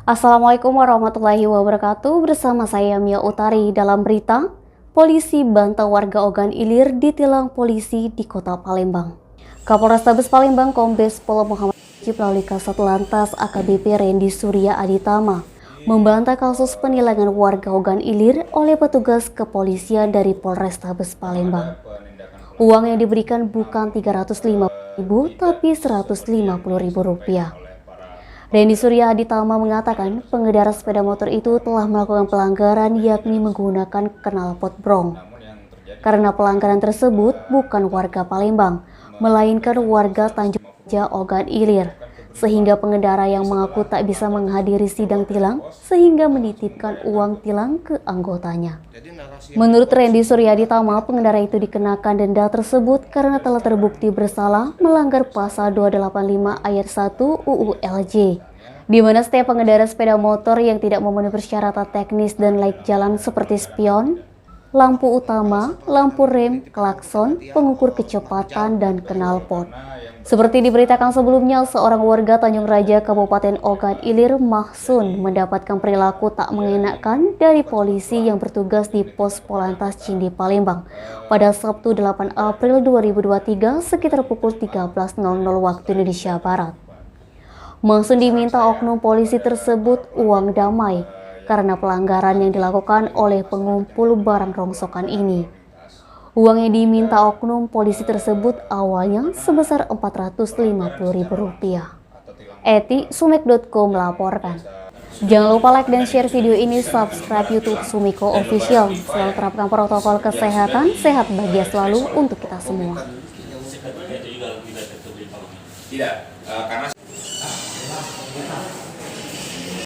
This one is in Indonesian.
Assalamualaikum warahmatullahi wabarakatuh. Bersama saya Mia Utari dalam berita, polisi bantah warga Ogan Ilir ditilang polisi di Kota Palembang. Kapolrestabes Palembang Kombes Pol Muhammad melalui Kasat Lantas AKBP Rendy Surya Aditama membantah kasus penilangan warga Ogan Ilir oleh petugas kepolisian dari Polrestabes Palembang. Uang yang diberikan bukan Rp350.000 tapi Rp150.000. Rendy Surya Aditama mengatakan pengendara sepeda motor itu telah melakukan pelanggaran yakni menggunakan knalpot brong. Karena pelanggaran tersebut bukan warga Palembang, melainkan warga Tanjung Raja Ogan Ilir, sehingga pengendara yang mengaku tak bisa menghadiri sidang tilang sehingga menitipkan uang tilang ke anggotanya. Menurut Rendy Surya Aditama, pengendara itu dikenakan denda tersebut karena telah terbukti bersalah melanggar pasal 285 ayat 1 UU LJ, di mana setiap pengendara sepeda motor yang tidak memenuhi persyaratan teknis dan laik jalan seperti spion, lampu utama, lampu rem, klakson, pengukur kecepatan, dan knalpot. Seperti diberitakan sebelumnya, seorang warga Tanjung Raja Kabupaten Ogan Ilir, Mahsun, mendapatkan perilaku tak mengenakan dari polisi yang bertugas di Pos Polantas Cindi Palembang pada Sabtu 8 April 2023 sekitar pukul 13.00 waktu Indonesia Barat. Mahsun diminta oknum polisi tersebut uang damai karena pelanggaran yang dilakukan oleh pengumpul barang rongsokan ini. Uang yang diminta oknum polisi tersebut awalnya sebesar Rp450.000. Sumek.com melaporkan. Jangan lupa like dan share video ini, subscribe YouTube Sumiko Official. Selalu terapkan protokol kesehatan, sehat bahagia selalu untuk kita semua. Tidak, karena